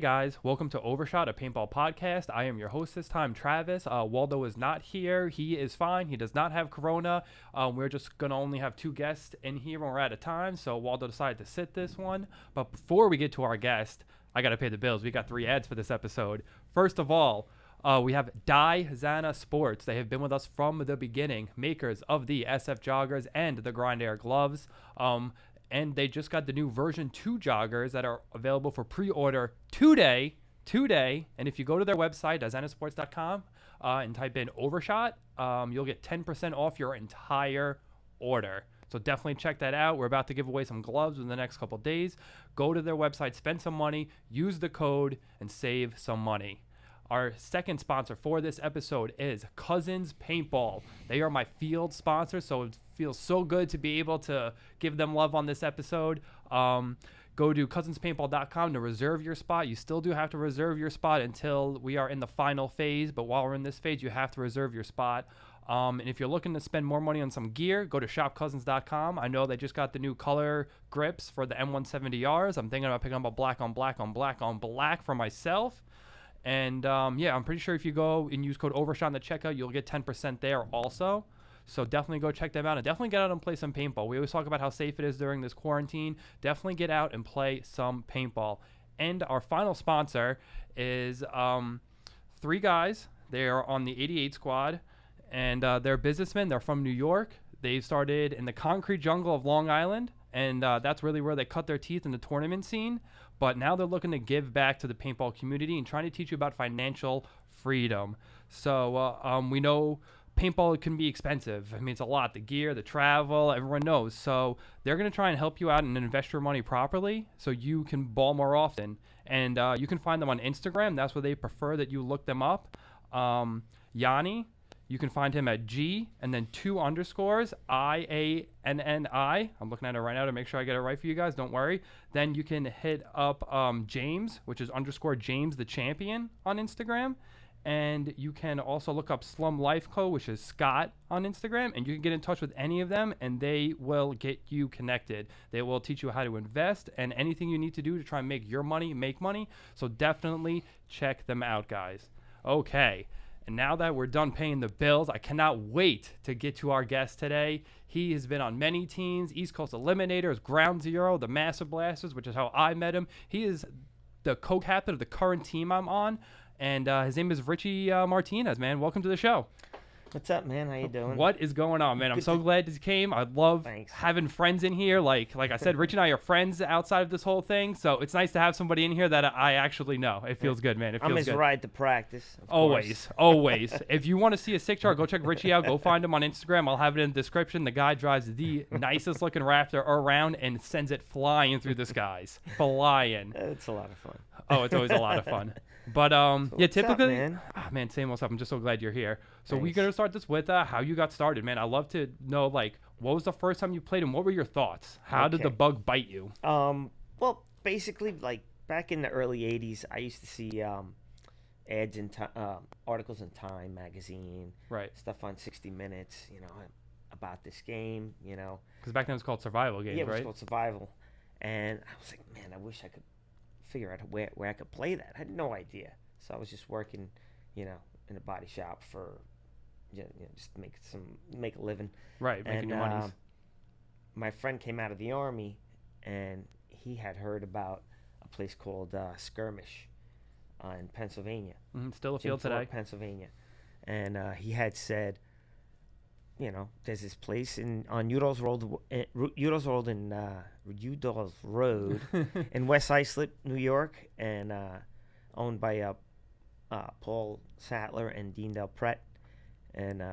guys, welcome to Overshot, a paintball podcast. I am your host this time, Travis. Waldo is not here. He is fine. He does not have corona. We're just going to only have two guests in here when we're at a time, so Waldo decided to sit this one. But before we get to our guest, I got to pay the bills. We got 3 ads for this episode. First of all, we have Zana Sports. They have been with us from the beginning, makers of the SF joggers and the Grind Air gloves. And they just got the new version 2 joggers that are available for pre-order today. And if you go to their website, zanasports.com, and type in Overshot, you'll get 10% off your entire order. So definitely check that out. We're about to give away some gloves in the next couple days. Go to their website, spend some money, use the code, and save some money. Our second sponsor for this episode is Cousins Paintball. They are my field sponsor, so it feels so good to be able to give them love on this episode. Go to cousinspaintball.com to reserve your spot. You still do have to reserve your spot until we are in the final phase, but while we're in this phase, you have to reserve your spot. And if you're looking to spend more money on some gear, go to shopcousins.com. I know they just got the new color grips for the M170Rs. I'm thinking about picking up a black on black for myself. And I'm pretty sure if you go and use code Overshot in the checkout, you'll get 10% there also. So definitely go check them out and definitely get out and play some paintball. We always talk about how safe it is during this quarantine. Definitely get out and play some paintball. And our final sponsor is 3 guys. They are on the 88 squad, and they're businessmen. They're from New York. They started in the concrete jungle of Long Island, and that's really where they cut their teeth in the tournament scene. But now they're looking to give back to the paintball community and trying to teach you about financial freedom. So we know paintball can be expensive. I mean, it's a lot. The gear, the travel, everyone knows. So they're going to try and help you out and invest your money properly so you can ball more often. And you can find them on Instagram. That's where they prefer that you look them up. Yanni. You can find him at G and then 2 underscores, IANNI. I'm looking at it right now to make sure I get it right for you guys. Don't worry. Then you can hit up James, which is underscore James the Champion on Instagram. And you can also look up Slum Life Co., which is Scott on Instagram. And you can get in touch with any of them, and they will get you connected. They will teach you how to invest and anything you need to do to try and make your money make money. So definitely check them out, guys. Okay. And now that we're done paying the bills, I cannot wait to get to our guest today. He has been on many teams, East Coast Eliminators, Ground Zero, the Massive Blasters, which is how I met him. He is the co-captain of the current team I'm on, and his name is Richie Martinez, man. Welcome to the show. What's up, man? How you doing? What is going on, man? I'm so glad you came. I love having friends in here. Like I said, Rich and I are friends outside of this whole thing, so it's nice to have somebody in here that I actually know. It feels good, man. It feels I'm his ride to practice. Always. If you want to see a sick chart, go check Richie out. Go find him on Instagram. I'll have it in the description. The guy drives the nicest looking Raptor around and sends it flying through the skies. Flying. It's a lot of fun. Oh, it's always a lot of fun. But typically, up, man? Same old stuff. I'm just so glad you're here. So we're gonna start this with how you got started, man. I love to know, like, what was the first time you played and what were your thoughts? How did the bug bite you? Well, basically, like back in the early '80s, I used to see ads in articles in Time magazine, right? Stuff on 60 Minutes, about this game, Because back then it was called survival games, yeah, it was right? called survival, and I was like, man, I wish I could figure out where I could play that. I had no idea, so I was just working, in a body shop for, just to make a living. Right, making your money. My friend came out of the Army, and he had heard about a place called Skirmish in Pennsylvania. Still a field today. Pennsylvania, and he had said, there's this place on Udall's Road in West Islip, New York, and owned by Paul Sattler and Dean Del Pret, and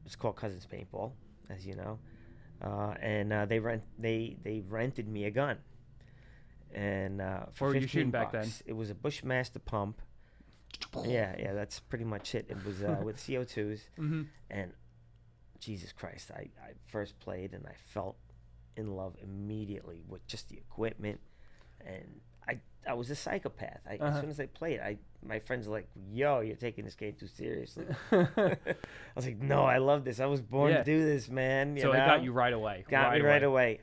it's called Cousins Paintball, as you know, and they rented me a gun, and for $15 you shooting back then? It was a Bushmaster pump. Yeah, that's pretty much it. It was with CO2s, and Jesus Christ, I first played and I felt in love immediately with just the equipment, and I was a psychopath. As soon as I played, my friends were like, "Yo, you're taking this game too seriously." I was like, "No, I love this. I was born to do this, man." So it got you right away. Got me right away.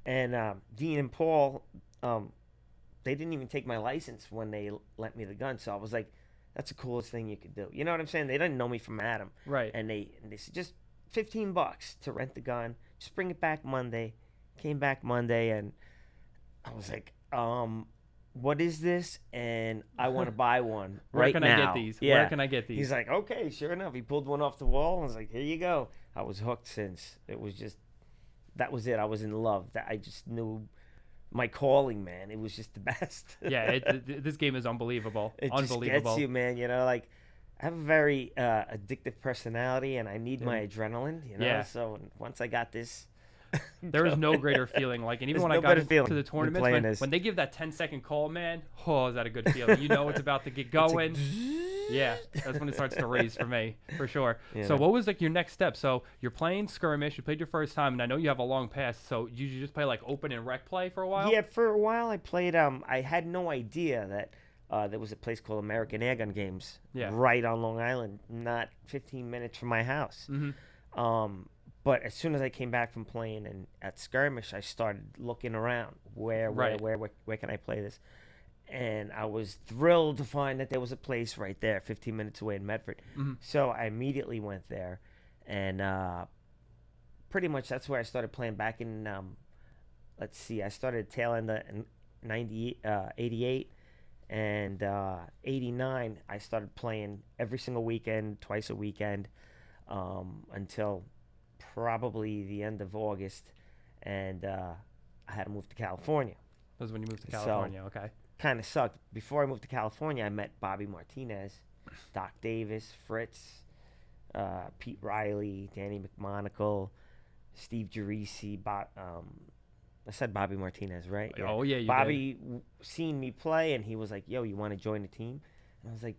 And Dean and Paul they didn't even take my license when they lent me the gun. So I was like, that's the coolest thing you could do. You know what I'm saying? They didn't know me from Adam. Right. And they said, just $15 to rent the gun. Just bring it back Monday. Came back Monday, and I was like, what is this? And I want to buy one right now. Where can I get these? Yeah. Where can I get these? He's like, okay, sure enough. He pulled one off the wall. I was like, here you go. I was hooked since. It was just, that was it. I was in love. That I just knew my calling, man. It was just the best. Yeah, this game is unbelievable. It Unbelievable. just gets you, man. You know, like, I have a very addictive personality, and I need my adrenaline, you know? Yeah. So once I got this, there is no greater feeling. Like, and even There's when no I got better into feeling the than tournaments, playing when they give that 10-second call, man, oh, is that a good feeling? You know it's about to get going. Yeah, that's when it starts to raise for me, for sure. Yeah. So what was like your next step? So you're playing skirmish. You played your first time, and I know you have a long pass. So you just play like open and rec play for a while? Yeah, for a while I played. I had no idea that there was a place called American Airgun Games right on Long Island, not 15 minutes from my house. Mm-hmm. But as soon as I came back from playing and at skirmish, I started looking around. Where can I play this? And I was thrilled to find that there was a place right there, 15 minutes away in Medford. Mm-hmm. So I immediately went there, and pretty much that's where I started playing back in. Let's see, I started tail end of 88, and 89. I started playing every single weekend, twice a weekend, until probably the end of August, and I had to move to California. That was when you moved to California, okay. Kind of sucked. Before I moved to California, I met Bobby Martinez, Doc Davis, Fritz, Pete Riley, Danny McMonagle, Steve Gerisi. I said Bobby Martinez, right? Yeah. Oh, yeah, you Bobby seen me play, and he was like, yo, you want to join the team? And I was like,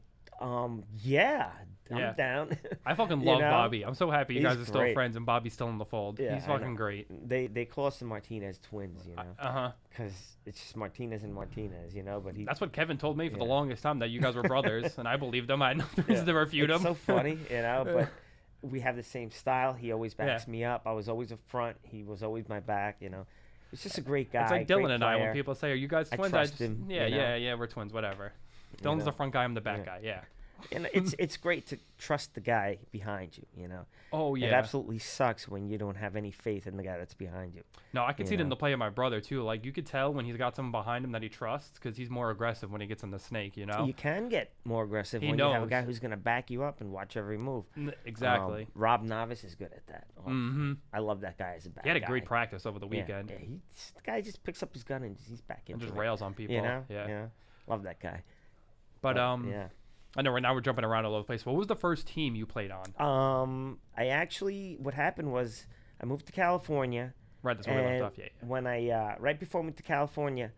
yeah, I'm down. I fucking love Bobby. I'm so happy you guys are still great. friends and Bobby's still in the fold. Yeah, he's fucking great. They call us the Martinez twins, you know. Because Uh-huh. it's just Martinez and Martinez, you know. But that's what Kevin told me for the longest time, that you guys were brothers, and I believed him. I had no reason to refute him. It's so funny, you know. But we have the same style. He always backs me up. I was always up front. He was always my back, you know. He's just a great guy. It's like Dylan and I, when people say, are you guys twins? I trust him. Yeah, we're twins, whatever. Dylan's the front guy, I'm the back guy, yeah. And it's great to trust the guy behind you, you know. Oh, yeah. It absolutely sucks when you don't have any faith in the guy that's behind you. No, I can see it in the play of my brother, too. Like, you could tell when he's got someone behind him that he trusts, because he's more aggressive when he gets on the snake, you know? You can get more aggressive when you have a guy who's going to back you up and watch every move. Exactly. Rob Novice is good at that. Mm-hmm. I love that guy as a back guy. He had a great practice over the weekend. Yeah, the guy just picks up his gun and he's back into and just it. rails on people. You know? Yeah. Love that guy. But, yeah. I know right now we're jumping around all over the place. What was the first team you played on? What happened was I moved to California. Right, that's where we left off. Yeah. When I, right before I moved to California,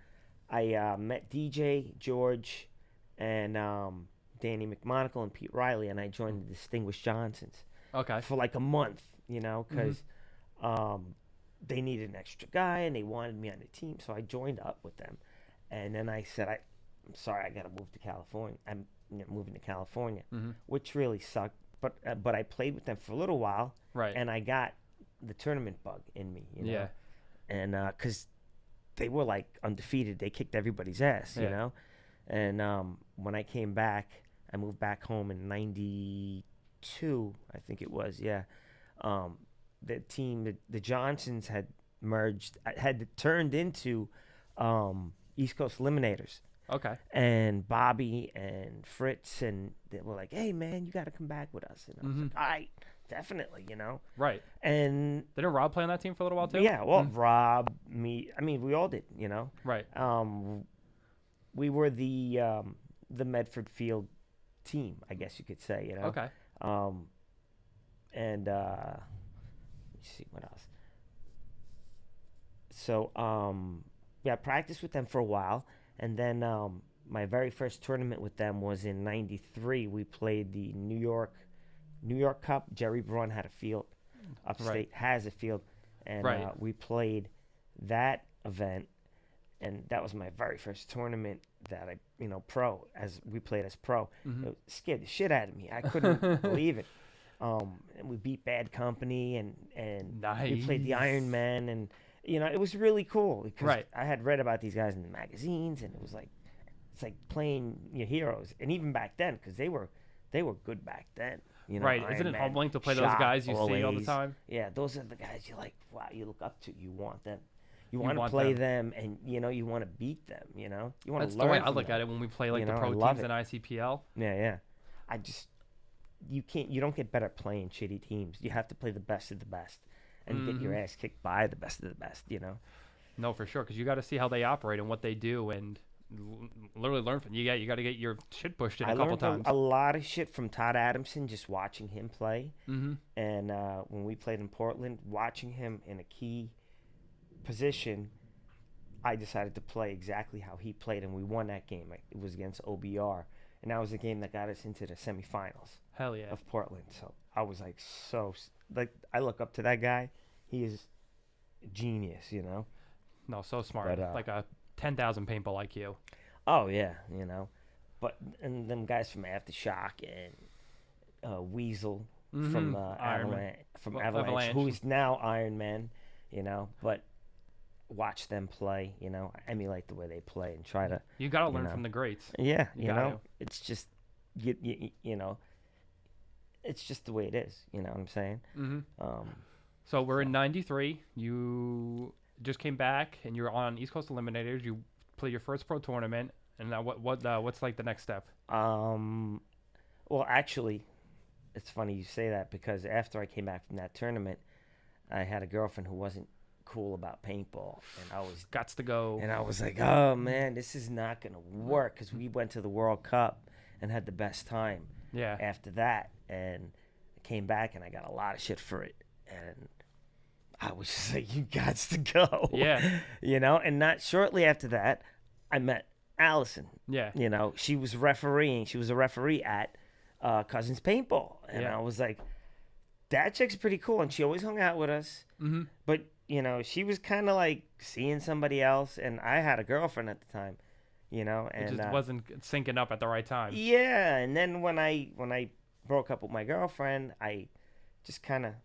I met DJ, George, and Danny McMonagle and Pete Riley, and I joined the Distinguished Johnsons. Okay. For like a month, you know, because they needed an extra guy and they wanted me on the team, so I joined up with them. And then I said, I'm sorry, I got to move to California. I'm moving to California, which really sucked. But I played with them for a little while, right? And I got the tournament bug in me, you know? Yeah. And because they were like undefeated, they kicked everybody's ass, you know. And when I came back, I moved back home in '92, I think it was. Yeah, the team, the Johnsons had merged, had turned into East Coast Eliminators. Okay. And Bobby and Fritz, and they were like, hey, man, you got to come back with us. And I was like, all right, definitely, you know. Right. And didn't Rob play on that team for a little while, too? Yeah, well, Rob, me, I mean, we all did, you know. Right. We were the Medford Field team, I guess you could say, you know. Okay. And let me see what else. So, I practiced with them for a while. And then my very first tournament with them was in '93. We played the New York Cup. Jerry Braun had a field. Upstate has a field. And we played that event. And that was my very first tournament that I, pro, as we played as pro. It scared the shit out of me. I couldn't believe it. And we beat Bad Company and nice. We played the Iron Men, and You know, it was really cool because Right. I had read about these guys in the magazines, and it was like, it's like playing your heroes. And even back then, because they were good back then. You know, Right. Iron Isn't it Man, humbling to play those Shock, guys you see all the Olays. time? Yeah, those are the guys you like. Wow, you look up to. You want them. You You want to want play them, and you know you want to beat them. You know, you want That's to the learn. way I from look them. at it when we play like You the know, I pro love teams in it. ICPL. Yeah. You don't get better playing shitty teams. You have to play the best of the best and get your ass kicked by the best of the best, you know? No, for sure, because you got to see how they operate and what they do, and literally learn from. You got to get your shit pushed in I a couple learned times. a lot of shit from Todd Adamson just watching him play. Mm-hmm. And when we played in Portland, watching him in a key position, I decided to play exactly how he played, and we won that game. It was against OBR, and that was the game that got us into the semifinals Hell yeah. of Portland. So I was like, I look up to that guy. He is a genius, you know? No, so smart. But, like a 10,000 paintball IQ. Oh, yeah, you know? And them guys from Aftershock and Weasel from Avalanche, who is now Iron Man, you know? But watch them play, you know? Emulate the way they play and try to... You got to learn from the greats. Yeah, You you gotta. know? It's just, you know... It's just the way it is, you know what I'm saying? Mm-hmm. So we're in '93. You just came back, and you're on East Coast Eliminators. You played your first pro tournament, and now what's like the next step? Well, actually, it's funny you say that because after I came back from that tournament, I had a girlfriend who wasn't cool about paintball, and I was Gots to go. and I was like, oh man, this is not gonna work because we went to the World Cup and had the best time. Yeah. After that, and I came back and I got a lot of shit for it, and I was just like, you gots to go. Yeah. You know, and not shortly after that, I met Allison. Yeah. You know, she was refereeing. She was a referee at Cousins Paintball, and Yeah. I was like, that chick's pretty cool, and she always hung out with us. Mm-hmm. But you know, she was kind of like seeing somebody else, and I had a girlfriend at the time. You know, and It just wasn't syncing up at the right time. yeah, and then when I broke up with my girlfriend, I just kind of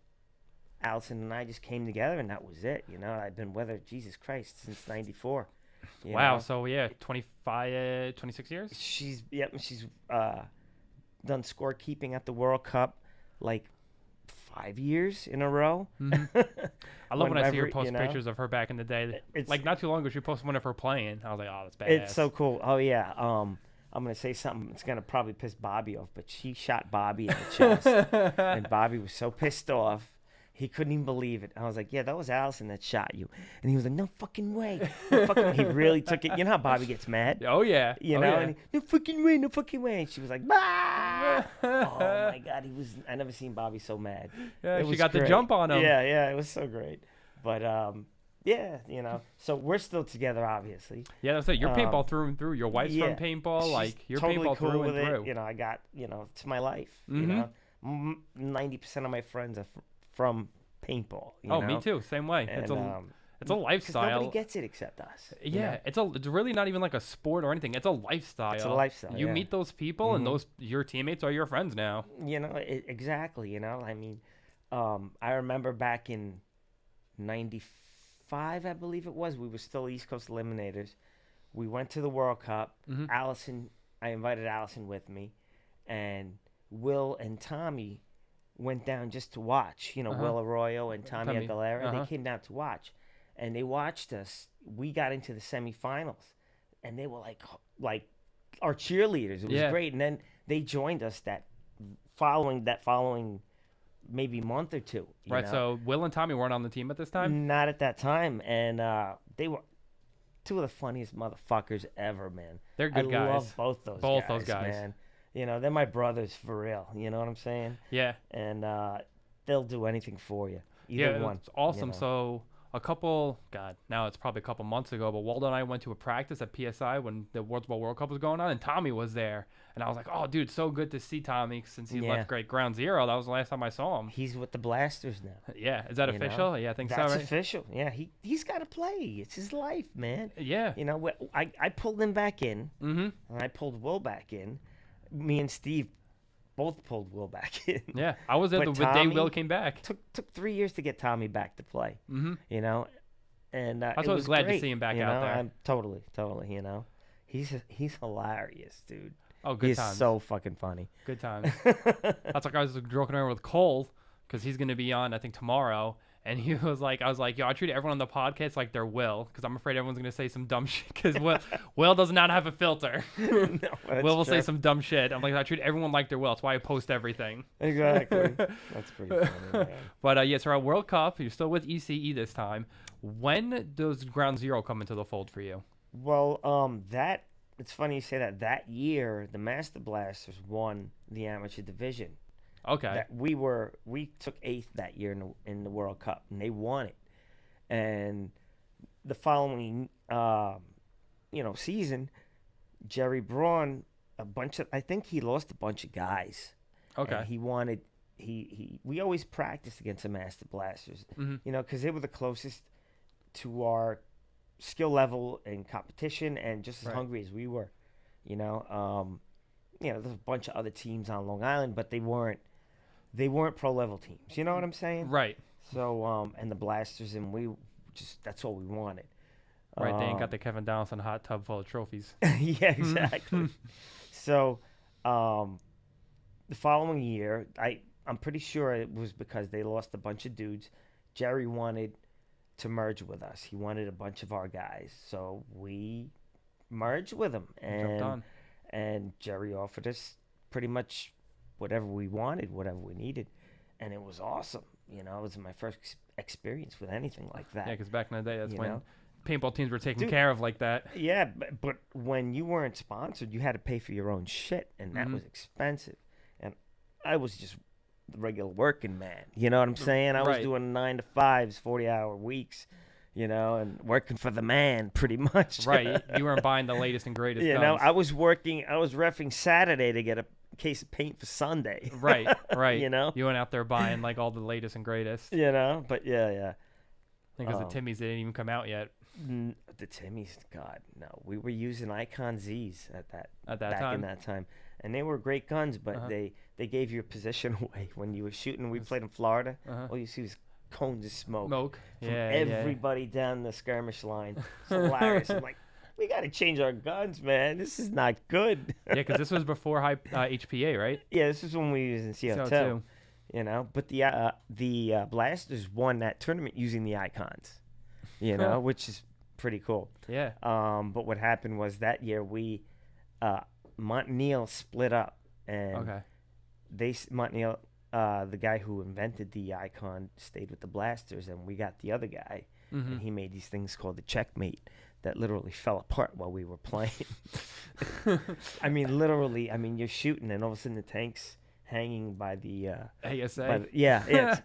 Allison and I just came together, and that was it. You know, I've been with her, Jesus Christ, since '94. Wow. Know? So yeah, 26 years. She's done scorekeeping at the World Cup like 5 years in a row. Mm-hmm. I love when I see her Whenever, post you know, pictures of her back in the day. It's Like not too long ago, she posted one of her playing. I was like, oh, that's badass. It's so cool. Oh yeah. I'm gonna say something. It's gonna probably piss Bobby off, but she shot Bobby in the chest, and Bobby was so pissed off. He couldn't even believe it. I was like, yeah, that was Allison that shot you. And he was like, no fucking way. No fucking... He really took it. You know how Bobby gets mad? Oh, yeah. You know? And he, no fucking way, no fucking way. And she was like, bah! Oh, my God. I never seen Bobby so mad. Yeah, It she was got the great. jump on him. Yeah, it was so great. But, yeah, you know. So we're still together, obviously. Yeah, that's it. You're paintball through and through. Your wife's yeah, from paintball. She's Like, you're totally paintball cool through with and it. through. You know, I got, it's my life. You Mhm. know, 90% of my friends are from paintball. You Oh, know? me too. Same way. And, it's a 'cause lifestyle. nobody gets it except us. you Yeah, know? it's really not even like a sport or anything. It's a lifestyle. It's a lifestyle, You yeah. meet those people, and Mhm. your teammates are your friends now. You know, exactly. You know, I mean, I remember back in '95, I believe it was. We were still East Coast Eliminators. We went to the World Cup. Mhm. I invited Allison with me, and Will and Tommy went down just to watch. You know, Will Arroyo and Tommy Aguilera. They came down to watch, and they watched us. We got into the semifinals, and they were like our cheerleaders. It was great. And then they joined us that following maybe month or two. you Right. know? So Will and Tommy weren't on the team at this time. Not at that time, and they were two of the funniest motherfuckers ever, man. They're good guys. I love both those guys, man. You know, they're my brothers for real. You know what I'm saying? Yeah. And they'll do anything for you. Either one. It's awesome. you know. So now it's probably a couple months ago, but Waldo and I went to a practice at PSI when the World Cup was going on, and Tommy was there. And I was like, oh, dude, so good to see Tommy since he left Great Ground Zero. That was the last time I saw him. He's with the Blasters now. Yeah. Is that You know? official? Yeah, I think That's so, right? official. Yeah, he's got to play. It's his life, man. Yeah. You know, I pulled him back in, Mm-hmm. and I pulled Will back in. Me and Steve both pulled Will back in. Yeah. I was there But the day Tommy Will came back. Took 3 years to get Tommy back to play. Mm-hmm. You know, And That's it why I was was glad great, to see him back you out know? there. I'm totally, you know. He's hilarious, dude. Oh, good He's times. so fucking funny. Good times. That's like I was joking around with Cole because he's gonna be on I think tomorrow, and he was like, I was like, yo, I treat everyone on the podcast like they're Will because I'm afraid everyone's gonna say some dumb shit because Will does not have a filter. No, that's Will say true. some dumb shit. I'm like, I treat everyone like they're Will. That's why I post everything. Exactly. That's pretty funny, man. But yes, our World Cup. You're still with ECE this time. When does Ground Zero come into the fold for you? Well, that it's funny you say that. That year, the Master Blasters won the amateur division. Okay. That we took 8th that year in the World Cup, and they won it. And the following season, Jerry Braun, I think he lost a bunch of guys. Okay. And he wanted we always practiced against the Master Blasters, because they were the closest to our skill level in competition and just as hungry as we were. There's a bunch of other teams on Long Island, but they weren't pro level teams. You know what I'm saying? Right. So and the Blasters, and that's all we wanted. Right. They ain't got the Kevin Donaldson hot tub full of trophies. Yeah, exactly. So the following year, I'm pretty sure it was because they lost a bunch of dudes. Jerry wanted to merge with us. He wanted a bunch of our guys, so we merged with him, and Jerry offered us pretty much whatever we wanted, whatever we needed, and it was awesome. It was my first experience with anything like that. Yeah, because back in the day, that's when paintball teams were taken Dude, care of like that. Yeah, but when you weren't sponsored, you had to pay for your own shit, and that was expensive. And I was just the regular working man. You know what I'm saying? I was doing 9 to 5s, 40-hour weeks, and working for the man pretty much. Right. You weren't buying the latest and greatest guns. I was reffing Saturday to get a case of paint for Sunday. Right. You went out there buying like all the latest and greatest. But yeah. Because the Timmies didn't even come out yet. The Timmies, God, no. We were using Icon Zs back in that time. And they were great guns, but they gave your position away when you were shooting. We played in Florida. All you see was cones of smoke. From everybody down the skirmish line. It's hilarious. I'm like, we got to change our guns, man. This is not good. Yeah, because this was before HPA, right? Yeah, this is when we were using CO2. But the Blasters won that tournament using the Icons, which is pretty cool. Yeah. But what happened was that year Montanil split up, and Montanil, the guy who invented the Icon, stayed with the Blasters, and we got the other guy, and he made these things called the Checkmate that literally fell apart while we were playing. I mean, literally. I mean, you're shooting, and all of a sudden the tank's hanging by the ASA. It's,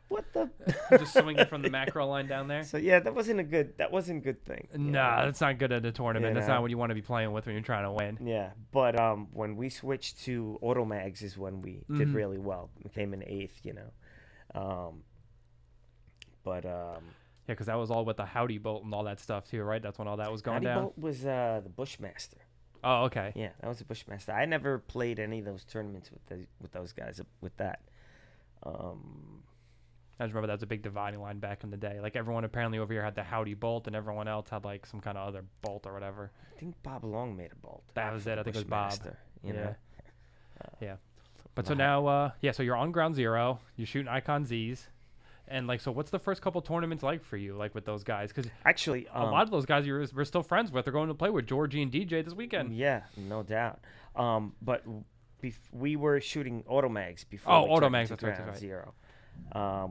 what the just swinging from the macro line down there. So yeah, that wasn't a good thing. Nah, that's not good at a tournament. That's not what you want to be playing with when you're trying to win. Yeah, but when we switched to Automags is when we did really well. We came in 8th, Yeah, because that was all with the Howdy Bolt and all that stuff too, right? That's when all that was going down. Howdy Bolt was the Bushmaster. Oh, okay. Yeah, that was a Bushmaster. I never played any of those tournaments with those guys with that. I just remember that was a big dividing line back in the day. Like everyone apparently over here had the Howdy Bolt, and everyone else had like some kind of other bolt or whatever. I think Bob Long made a bolt. That was it. I think it was Bob. Yeah. Yeah. But so now, so you're on Ground Zero. You're shooting Icon Zs. And so what's the first couple tournaments like for you, like with those guys? Because actually, a lot of those guys we're still friends with. They're going to play with Georgie and DJ this weekend. Yeah, no doubt. But we were shooting Automags before. Oh, Automags, that's Ground right. Zero.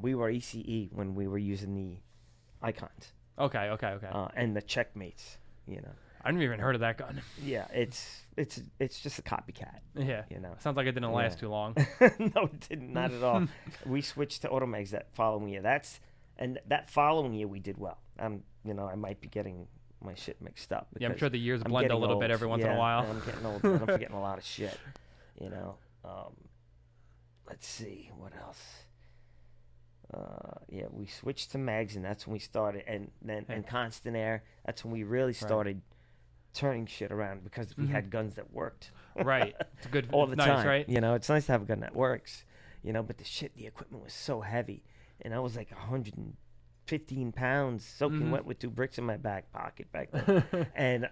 We were ECE when we were using the Icons. Okay. And the Checkmates, I never even heard of that gun. Yeah, it's just a copycat. Yeah, sounds like it didn't last too long. No, it didn't, not at all. We switched to Automags that following year. That following year we did well. I might be getting my shit mixed up. Yeah, I'm sure the years blend a little bit every once in a while. I'm getting old. I'm forgetting a lot of shit. Let's see what else. We switched to mags, and that's when we started, and then and Constant Air. That's when we really started turning shit around because we had guns that worked. Right, it's good all the time. Right? It's nice to have a gun that works. But the equipment was so heavy, and I was like 150 15 pounds soaking wet with 2 bricks in my back pocket back then. And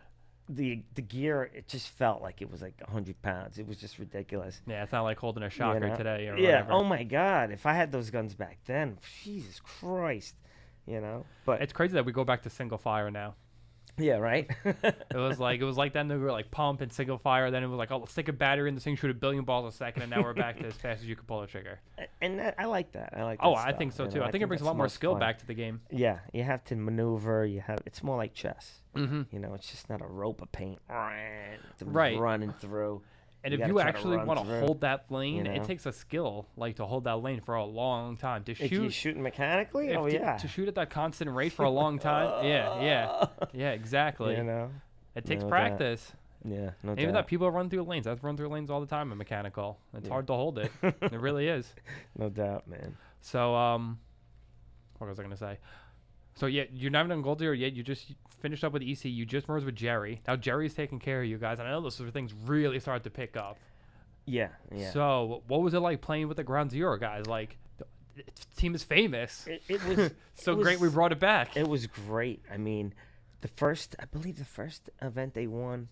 the gear, it just felt like it was like 100 pounds. It was just ridiculous. Yeah, it's not like holding a shocker today or yeah. whatever. Oh my God, if I had those guns back then, Jesus Christ, But It's crazy that we go back to single fire now. yeah, right. It was like then they were like pump and single fire. Then it was like, oh, let's stick a battery in this thing, shoot 1 billion balls a second, and now we're back to as fast as you can pull a trigger. And I like that. I like. Oh, that I stuff, think so too. I think it brings a lot more skill back to the game. Yeah, you have to maneuver. It's more like chess. Mm-hmm. It's just not a rope of paint. Right. Running through. And if you actually want to hold that lane, it takes a skill like to hold that lane for a long time. To shoot, if you're shooting mechanically, to shoot at that constant rate for a long time. yeah, exactly. It takes practice. Yeah, no Even doubt. that people run through lanes. I've run through lanes all the time in mechanical. It's hard to hold it. It really is. No doubt, man. So, what was I gonna say? So yeah, you're not even on Gold Zero yet. You just finished up with EC. You just merged with Jerry. Now Jerry's taking care of you guys. And I know this is where things really started to pick up. Yeah. So what was it like playing with the Ground Zero guys? Like, the team is famous. It was great. We brought it back. It was great. I mean, I believe the first event they won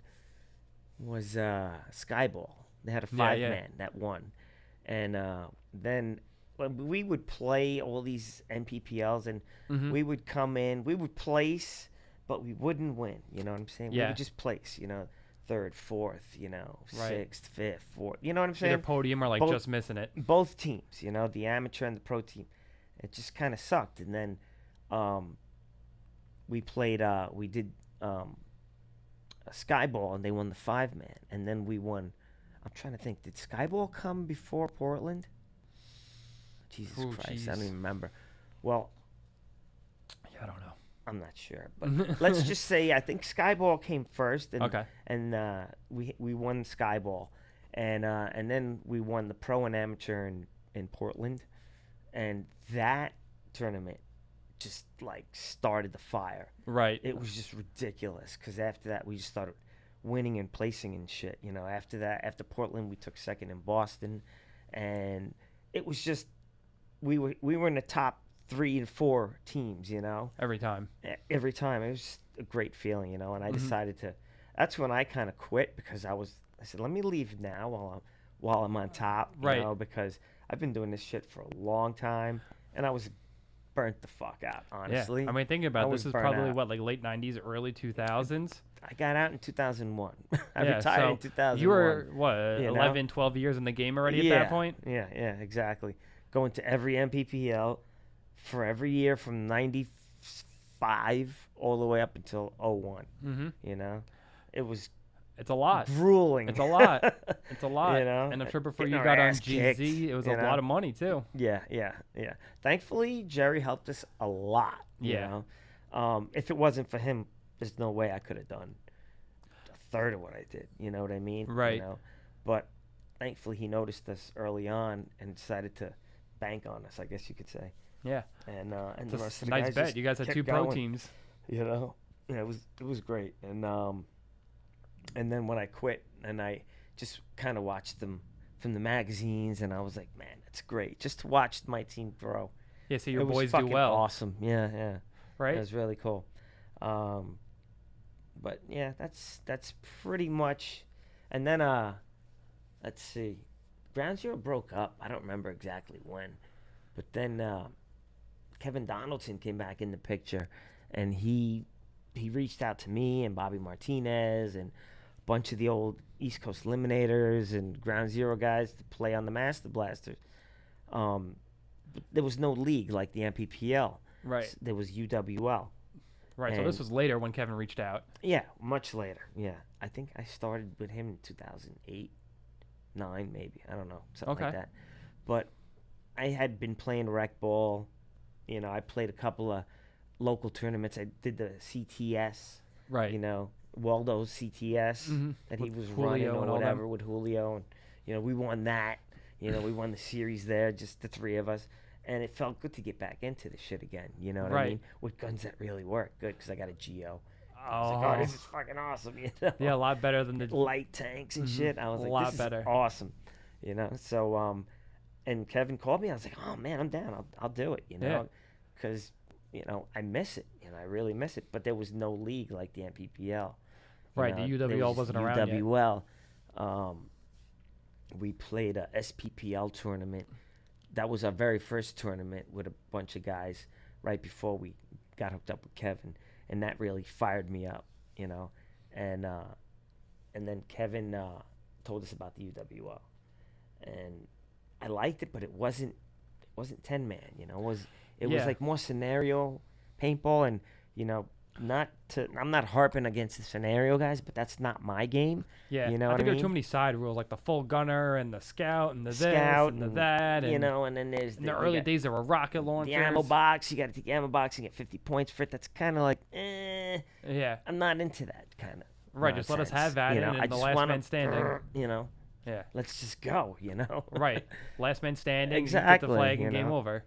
was Skyball. They had a 5-man that won, and then we would play all these NPPLs, and we would come in, we would place, but we wouldn't win. You know what I'm saying? Yeah. We would just place. Third, fourth, sixth, fifth, fourth. You know what I'm saying? Either podium or like just missing it. Both teams, the amateur and the pro team. It just kind of sucked. And then we played, we did a Skyball, and they won the 5-man. And then we won, I'm trying to think, did Skyball come before Portland? Jesus Christ, I don't even remember. Well, yeah, I don't know. I'm not sure, but let's just say I think Skyball came first, and we won Skyball, and then we won the pro and amateur in Portland, and that tournament just like started the fire. Right. It was just ridiculous because after that we just started winning and placing and shit. After that, after Portland, we took second in Boston, and it was just we were in the top 3 and 4 teams, every time. Every time. It was just a great feeling, and I decided to. That's when I kind of quit because I said, let me leave now while I'm on top, because I've been doing this shit for a long time, and I was burnt the fuck out, honestly. Yeah. I mean, thinking about it, this is probably what, like late 90s, early 2000s. I got out in 2001. I retired in 2001. You were what, 11, 12 years in the game already at that point? Yeah, exactly. Going to every MPPL for every year from 95 all the way up until 01. It was it's a lot. Grueling. It's a lot. And I'm sure before you got on GZ, it was a lot of money too. Yeah. Thankfully, Jerry helped us a lot. If it wasn't for him, there's no way I could have done a third of what I did. You know what I mean? Right. But thankfully, he noticed us early on and decided to bank on us, I guess you could say. Yeah. And the rest of the nice guys bet. You guys had 2 pro teams. Yeah, it was great. And then when I quit, and I just kind of watched them from the magazines, and I was like, man, that's great. Just to watch my team grow. Yeah, so your boys was fucking do well. Awesome. Yeah. Right. It was really cool. But yeah, that's pretty much. And then let's see, Ground Zero broke up. I don't remember exactly when, but then Kevin Donaldson came back in the picture, and he reached out to me and Bobby Martinez and a bunch of the old East Coast Eliminators and Ground Zero guys to play on the Master Blasters. But there was no league like the MPPL. Right. There was UWL. Right. So this was later when Kevin reached out. Yeah, much later. Yeah, I think I started with him in 2008, 9 maybe. I don't know, something like that. But I had been playing rec ball. I played a couple of local tournaments. I did the CTS. Right. Waldo's CTS that he was running or whatever with Julio, and we won that. We won the series there, just the 3 of us, and it felt good to get back into the shit again. You know what I mean? With guns that really work. Good, because I got a Geo. I was like, oh, this is fucking awesome. Yeah, a lot better than the light tanks and shit. I was like, this better. Is awesome. So and Kevin called me. I was like, oh man, I'm down. I'll do it. Because I miss it. I really miss it. But there was no league like the NPPL. Right, the UWL wasn't around yet. UWL. We played a SPPL tournament. That was our very first tournament with a bunch of guys right before we got hooked up with Kevin, and that really fired me up, And then Kevin told us about the UWL, and I liked it, but it wasn't 10-man. It was like more scenario paintball, and I'm not harping against the scenario guys, but that's not my game. Yeah, I think there are too many side rules, like the full gunner and the scout and the this and the that. And, and then there's in the early days there were rocket launchers. The ammo box, you got to take the ammo box and get 50 points for it. That's kind of like, yeah. I'm not into that kind of. Right, nonsense. just let us have that, and the last man standing. Yeah. Let's just go, Right. Last man standing, exactly. Get the flag and game over.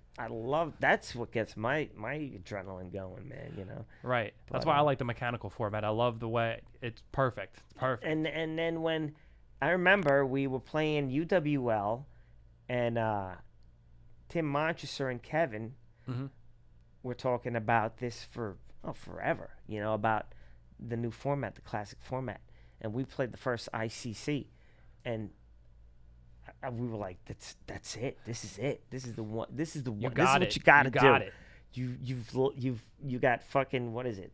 That's what gets my adrenaline going, man, Right. That's why I like the mechanical format. I love the way it's perfect. It's perfect. And then when I remember we were playing UWL and Tim Montresor and Kevin were talking about this for forever, about the new format, the classic format. And we played the first ICC. And we were like, that's it. This is it. This is the one. This is what you got to do. You got fucking, what is it?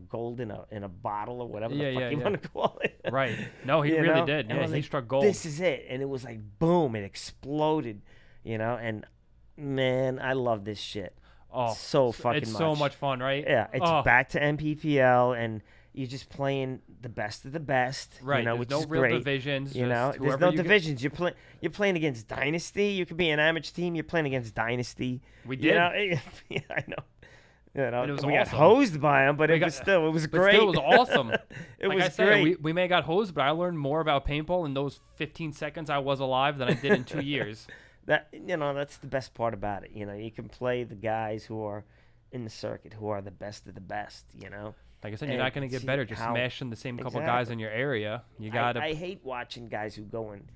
Gold in a bottle or whatever the fuck you want to call it. Right. No, he really did. Yeah, he struck gold. This is it. And it was like boom, it exploded. And man, I love this shit. Oh, so fucking it's much. so much fun, right? Yeah, it's back to NPPL, and you're just playing the best of the best, right? Which no is real great. Divisions. There's no divisions. You're playing against Dynasty. You could be an amateur team. You're playing against Dynasty. We did. Yeah, I know. And it was we awesome. got hosed by them, but it was great. Still, it was awesome. Like I said, great. We may have got hosed, but I learned more about paintball in those 15 seconds I was alive than I did in 2 years. That's the best part about it. You can play the guys who are in the circuit, who are the best of the best. Like I said, you're not going to get better just smashing the same couple guys in your area. You got to. I hate watching guys who go and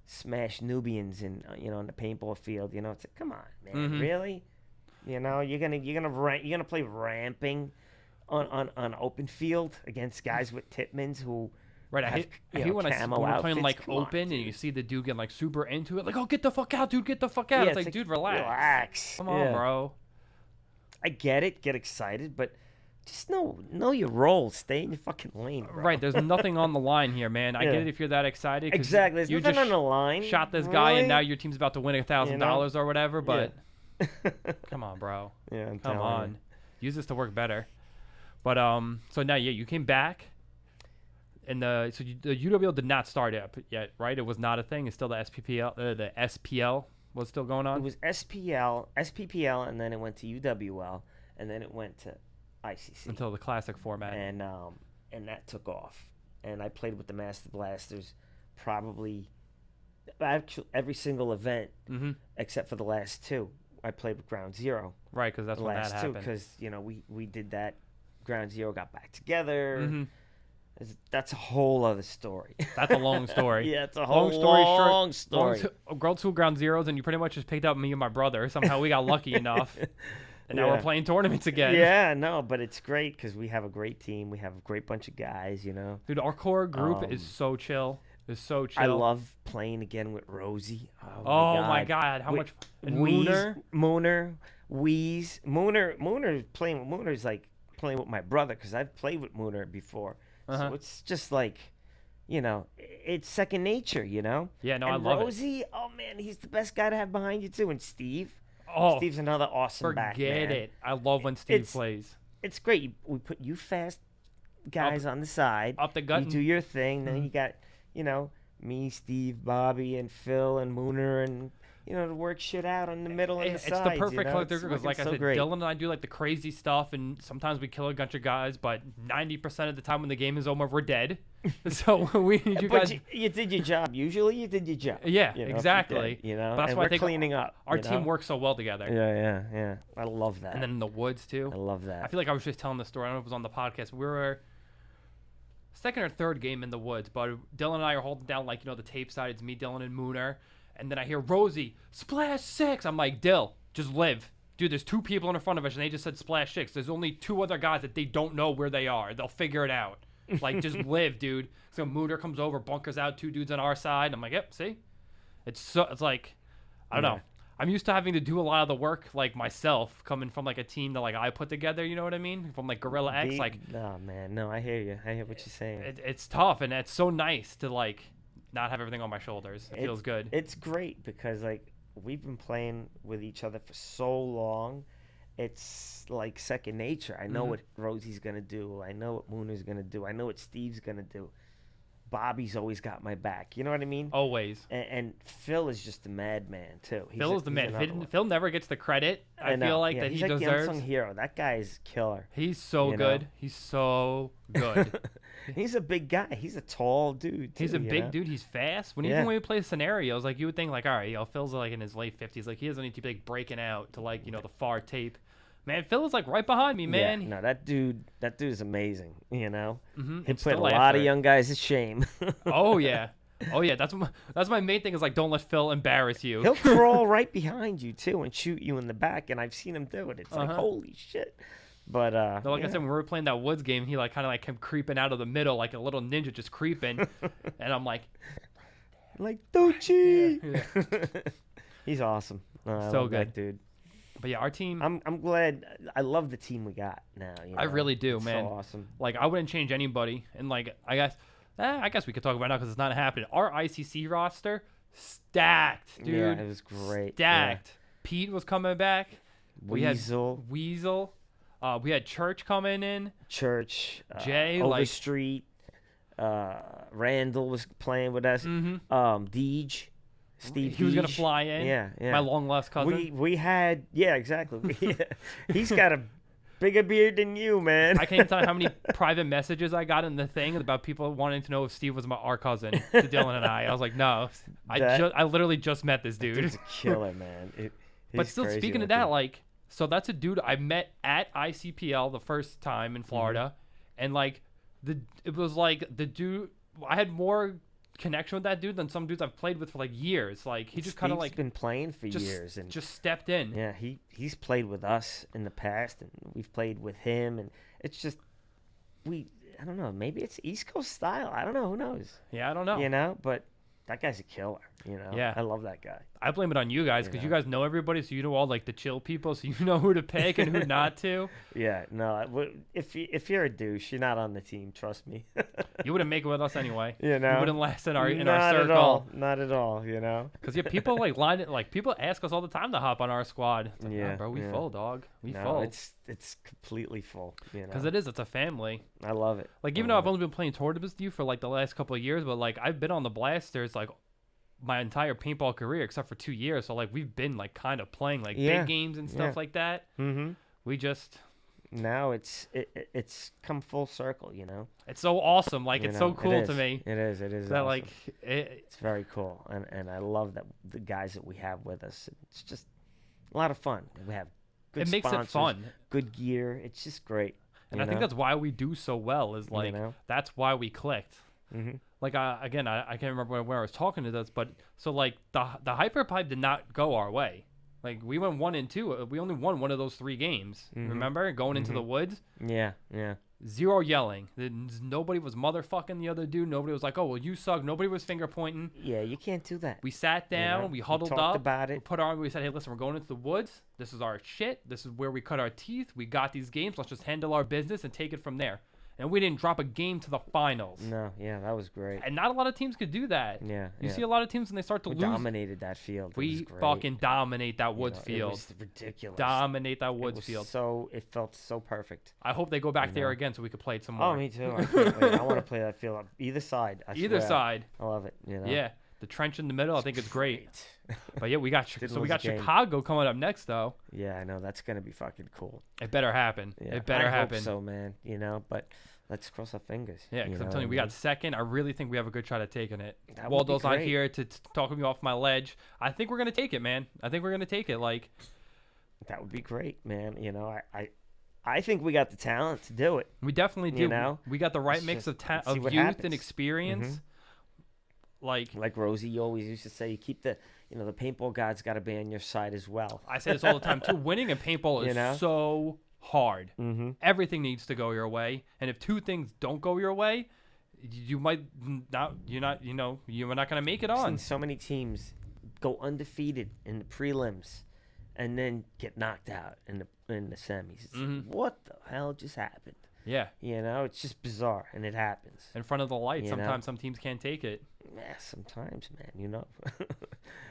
smash Nubians in the paintball field. It's like, come on, man, really? You're gonna play ramping on open field against guys with Tipmans who. Right, I hate when we're playing like open and you see the dude getting like super into it, like, oh, get the fuck out, dude, get the fuck out. Yeah, it's like, dude, relax. Come on, bro. I get it, get excited, but just know your role. Stay in your fucking lane, bro. Right, there's nothing on the line here, man. I get it if you're that excited. Exactly, there's nothing on the line. Shot this guy and now your team's about to win $1,000 or whatever, but come on, bro. Yeah, come on. Use this to work better. But so now you came back. And the UWL did not start yet, right? It was not a thing. It's still the SPPL. The SPL was still going on. It was SPPL, and then it went to UWL, and then it went to ICC until the classic format. And that took off. And I played with the Master Blasters, probably every single event except for the last two. I played with Ground Zero. Right, because that's when that happened. Because we did that. Ground Zero got back together. That's a whole other story. That's a long story. Yeah, it's a whole long story. Girl School Ground Zeros, and you pretty much just picked up me and my brother. Somehow we got lucky enough, and now we're playing tournaments again. Yeah, no, but it's great because we have a great team. We have a great bunch of guys, Dude, our core group is so chill. It's so chill. I love playing again with Rosie. Oh my God. How much? And Mooner, Wheeze. Mooner playing with Mooner is like playing with my brother because I've played with Mooner before. So it's just like, it's second nature, Yeah, no, and I love Rosie, oh man, he's the best guy to have behind you too. And Steve. Steve's another awesome back, man. Forget it. I love when Steve plays. It's great. We put you fast guys on the side. Up the gut. You do your thing. Then you got, me, Steve, Bobby, and Phil, and Mooner, and to work shit out on the middle and the sides. It's the perfect collector because, like I said, great. Dylan and I do like the crazy stuff, and sometimes we kill a bunch of guys, but 90% of the time when the game is over, we're dead. So we need you guys. You did your job. Usually, you did your job. Yeah, exactly. But that's why I think cleaning up. Our team works so well together. Yeah. I love that. And then in the woods too. I love that. I feel like I was just telling the story. I don't know if it was on the podcast. We were second or third game in the woods, but Dylan and I are holding down the tape side. It's me, Dylan, and Mooner. And then I hear Rosie, splash 6. I'm like, Dill, just live. dude, there's 2 people in front of us, and they just said splash 6. There's only 2 other guys that they don't know where they are. They'll figure it out. Like, just live, dude. So Mooner comes over, bunkers out 2 dudes on our side. I'm like, yep, see? It's like, I don't know. I'm used to having to do a lot of the work, like, myself, coming from, like, a team that, like, I put together, you know what I mean? From, like, Gorilla X, like... No, man. No, I hear you. I hear what you're saying. It's tough, and it's so nice to, like, not have everything on my shoulders. It feels good. It's great because, like, we've been playing with each other for so long. It's, like, second nature. I know what Rosie's going to do. I know what Mooner's going to do. I know what Steve's going to do. Bobby's always got my back. You know what I mean? Always. And Phil is just a madman too. Phil is the man. Phil never gets the credit. I feel like that he's he like deserves. The unsung hero. That guy is killer. He's so good. He's so good. He's a big guy. He's a tall dude. He's a big dude. He's fast. Even when we play scenarios, like you would think, like, all right, Phil's like in his late 50s. Like he doesn't need to be like breaking out to like the far tape. Man, Phil is like right behind me, man. Yeah, no, that dude is amazing. He put a still lot of young guys to shame. Oh yeah. That's my main thing is like don't let Phil embarrass you. He'll crawl right behind you too and shoot you in the back, and I've seen him do it. It's like holy shit. But I said, when we were playing that Woods game, he like kind of like kept creeping out of the middle like a little ninja just creeping, and I'm like Dochi. Yeah. He's awesome. I so love good, that dude. But yeah, our team. I'm glad. I love the team we got now. I really do, it's man. So awesome. Like I wouldn't change anybody, and like I guess we could talk about it now because it's not happening. Our ICC roster stacked, dude. Yeah, it was great. Stacked. Yeah. Pete was coming back. Weasel. We had Church coming in. Jay, Overstreet. Randall was playing with us. Deej. Steve he was gonna fly in. Yeah. My long lost cousin. We had exactly. He's got a bigger beard than you, man. I can't tell you how many private messages I got in the thing about people wanting to know if Steve was our cousin to Dylan and I. I was like, no, I literally just met this dude. He's a killer, man. But still, speaking of that, like, so that's a dude I met at ICPL the first time in Florida, and like it was like the dude I had more connection with that dude than some dudes I've played with for like years. Like he just kind of like been playing for years and just stepped in. Yeah, he's played with us in the past, and we've played with him, and it's just I don't know, maybe it's East Coast style. I don't know, who knows? Yeah, I don't know. But that guy's a killer. Yeah, I love that guy. I blame it on you guys because you guys know everybody, so you know all like the chill people, so you know who to pick and who not to. Yeah, no. If you're a douche, you're not on the team. Trust me. You wouldn't make it with us anyway. You wouldn't last in our circle. Not at all. Because people people ask us all the time to hop on our squad. It's like, nah, bro, we full, dog. We full. It's completely full. Because it's a family. I love it. Like even though I've only been playing tournaments with you for like the last couple of years, but like I've been on the Blasters like my entire paintball career except for 2 years. So like we've been like kind of playing like big games and stuff like that. Mm-hmm. We just now it's come full circle. It's so awesome. Like it's so cool to me. It is that awesome. Like it's very cool, and I love that the guys that we have with us. It's just a lot of fun. We have good it makes sponsors, it fun. Good gear. It's just great. And I think that's why we do so well. Is like that's why we clicked. Mm-hmm. Like I can't remember where I was talking to this, but so like the hyperpipe did not go our way. Like we went 1 and 2. We only won one of those 3 games. Mm-hmm. Remember going into the woods? Yeah. Zero yelling. Nobody was motherfucking the other dude. Nobody was like, "Oh well, you suck." Nobody was finger pointing. Yeah, you can't do that. We sat down. We huddled talked up about it. We said, "Hey, listen, we're going into the woods. This is our shit. This is where we cut our teeth. We got these games. Let's just handle our business and take it from there." And we didn't drop a game to the finals. No, yeah, that was great. And not a lot of teams could do that. Yeah. You see a lot of teams when they start to lose. We dominated that field. We fucking dominate that Woods field. It was ridiculous. Dominate that Woods field. It felt so perfect. I hope they go back there again so we could play it some more. Oh, me too. I can't wait. I want to play that field either side. Either side. I love it. Yeah. The trench in the middle, I think it's great. But yeah, we got Chicago coming up next though. Yeah, I know that's gonna be fucking cool. It better happen. Yeah, it better happen. Hope so, man. But let's cross our fingers. Yeah, because I'm telling you, we got second. I really think we have a good shot at taking it. Waldo's not here to talk me off my ledge. I think we're gonna take it, man. I think we're gonna take it. Like that would be great, man. I think we got the talent to do it. We definitely do. We got the right mix of youth and experience. Mm-hmm. Like Rosie always used to say, you keep the paintball god's got to be on your side as well. I say this all the time too. Winning in paintball is so hard. Mm-hmm. Everything needs to go your way, and if two things don't go your way, you might not. You're not going to make it I've on. seen so many teams go undefeated in the prelims, and then get knocked out in the semis. It's like, what the hell just happened? Yeah. It's just bizarre, and it happens. In front of the light, sometimes some teams can't take it. Yeah, sometimes, man,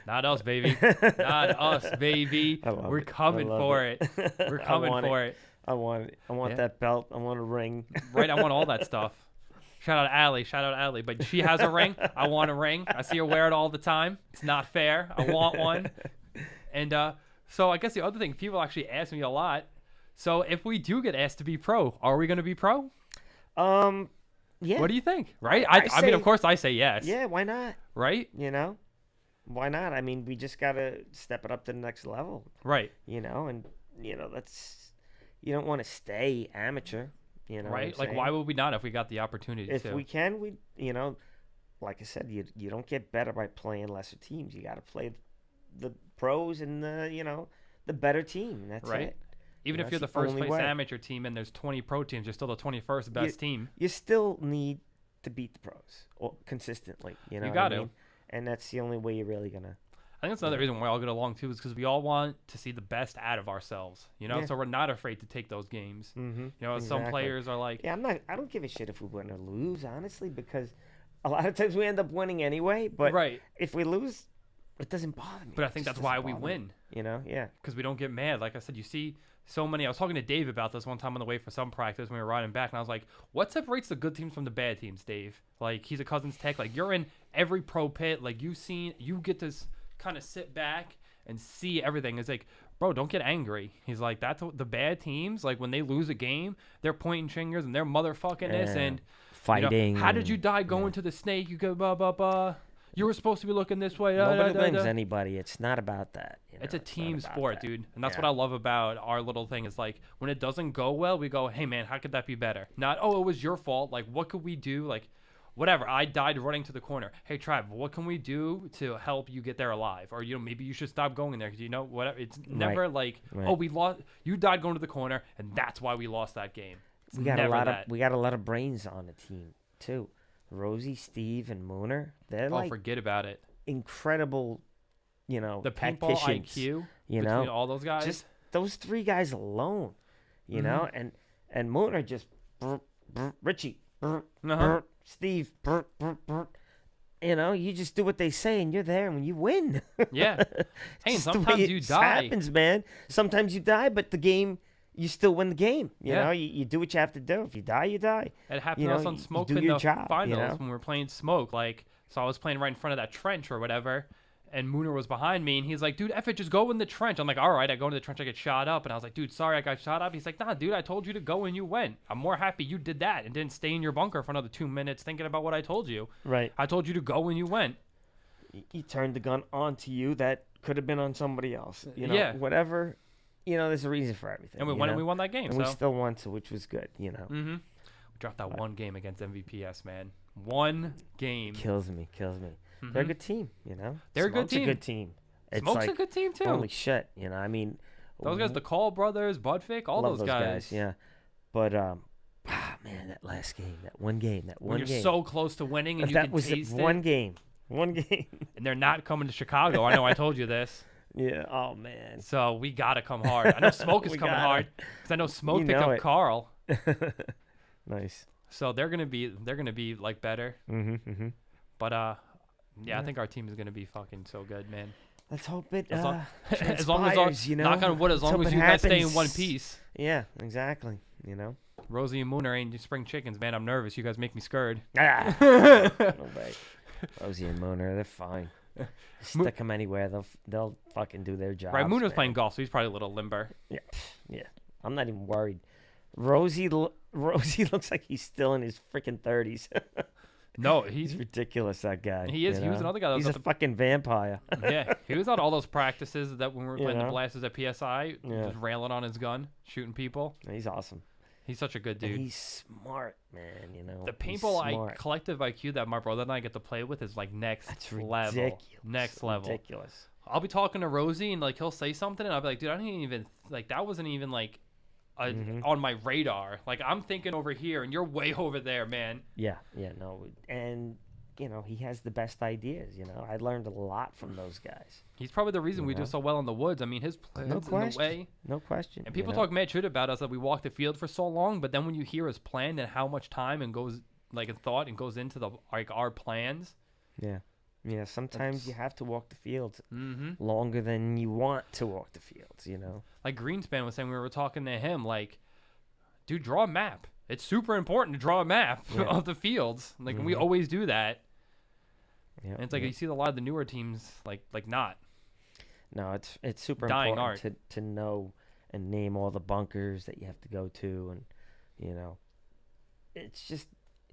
Not us, baby. Not us, baby. We're coming for it. We're coming for it. I want it. I want that belt. I want a ring. Right, I want all that stuff. Shout out Allie. But she has a ring. I want a ring. I see her wear it all the time. It's not fair. I want one. And so I guess the other thing, people actually ask me a lot. So if we do get asked to be pro, are we going to be pro? Yeah. What do you think? Right? I mean, of course, I say yes. Yeah, why not? Right? Why not? I mean, we just got to step it up to the next level. Right. And, that's, you don't want to stay amateur, Right? Like, why would we not if we got the opportunity if to? we can, like I said, you don't get better by playing lesser teams. You got to play the pros and the better team. That's right. it. Even if you're the first place amateur team and there's 20 pro teams, you're still the 21st best team. You still need to beat the pros consistently. You got to. mean? And that's the only way you're really going to. I think that's another reason why we all get along, too, is because we all want to see the best out of ourselves. So we're not afraid to take those games. Mm-hmm. Some players are like. Yeah, I don't give a shit if we win or lose, honestly, because a lot of times we end up winning anyway. But if we lose, it doesn't bother me. But I think that's why we win. Yeah. Because we don't get mad. Like I said, you see so many. I was talking to Dave about this one time on the way for some practice when we were riding back, and I was like, what separates the good teams from the bad teams, Dave? Like, he's a Cousins Tech. Like, you're in every pro pit. Like, you get to kind of sit back and see everything. It's like, bro, don't get angry. He's like, that's the bad teams. Like, when they lose a game, they're pointing fingers and they're motherfucking this and fighting. How did you die going to the snake? You go, blah, blah, blah. You were supposed to be looking this way. Nobody blames anybody. It's not about that. It's a team sport, dude. And that's what I love about our little thing is like when it doesn't go well, we go, hey, man, how could that be better? Not, oh, it was your fault. Like, what could we do? Like, whatever. I died running to the corner. Hey, Trav, what can we do to help you get there alive? Or, maybe you should stop going there because, whatever. It's never oh, we lost. You died going to the corner, and that's why we lost that game. We got a lot of brains on the team, too. Rosie, Steve, and Mooner, they're forget about it. Incredible, the paintball IQ between all those guys. Just those three guys alone, and Mooner just Richie, Steve, you just do what they say and you're there and you win. Yeah. Hey, and sometimes you die. It happens, man. Sometimes you die, but the game. You still win the game. You know, you do what you have to do. If you die, you die. It happened to us on Smoke in the finals when we were playing Smoke. Like, so I was playing right in front of that trench or whatever, and Mooner was behind me, and he's like, dude, F it, just go in the trench. I'm like, all right, I go into the trench, I get shot up. And I was like, dude, sorry, I got shot up. He's like, nah, dude, I told you to go and you went. I'm more happy you did that and didn't stay in your bunker for another 2 minutes thinking about what I told you. Right. I told you to go and you went. You turned the gun onto you that could have been on somebody else. Whatever. There's a reason for everything. And we won. We won that game. And we still won, which was good. Mm-hmm. We dropped that one game against MVPS, man. One game. Kills me. Mm-hmm. They're a good team. They're a good team. A good team. Smoke's a good team too. Holy shit. I mean, those guys, the Call brothers, Budfick, all those guys. Yeah. But man, that last game, that one game. When you're so close to winning and you can taste it. One game. And they're not coming to Chicago. I know. I told you this. Yeah. Oh man. So we gotta come hard. I know Smoke is coming hard because I know Smoke picked up Carl. Nice. So they're gonna be like better. Mm-hmm. But I think our team is gonna be fucking so good, man. Let's hope it. As long as knock on wood, as long as you guys stay in one piece. Yeah. Exactly. Rosie and Mooner ain't spring chickens, man. I'm nervous. You guys make me scared. No way. Rosie and Mooner, they're fine. Stick them anywhere, they'll fucking do their job. Right, Mooner's playing golf, so he's probably a little limber. Yeah. I'm not even worried. Rosie looks like he's still in his freaking 30s. No, he's ridiculous. That guy. He is. He was another guy. He's a fucking vampire. Yeah, he was on all those practices that when we were playing the blasters at PSI, just railing on his gun, shooting people. He's awesome. He's such a good dude. And he's smart, man. You know, The paintball collective IQ that my brother and I get to play with is like next level. Next level. Ridiculous. I'll be talking to Rosie and like he'll say something and I'll be like, dude, I didn't even like that wasn't even like on my radar. Like I'm thinking over here and you're way over there, man. Yeah, no, and you know he has the best ideas. You know, I learned a lot from those guys. He's probably the reason we do so well in the woods. I mean, his plans in the way. No question. And people talk mad shit about us that we walk the field for so long, but then when you hear his plan and how much time and goes like in thought and goes into the like our plans. Yeah, sometimes you have to walk the fields longer than you want to walk the fields, you know. Like Greenspan was saying, we were talking to him, like, dude, draw a map. It's super important to draw a map of the fields. Like, we always do that. Yeah, and it's like you see a lot of the newer teams, like not. No, it's super important to know and name all the bunkers that you have to go to, and, you know, it's just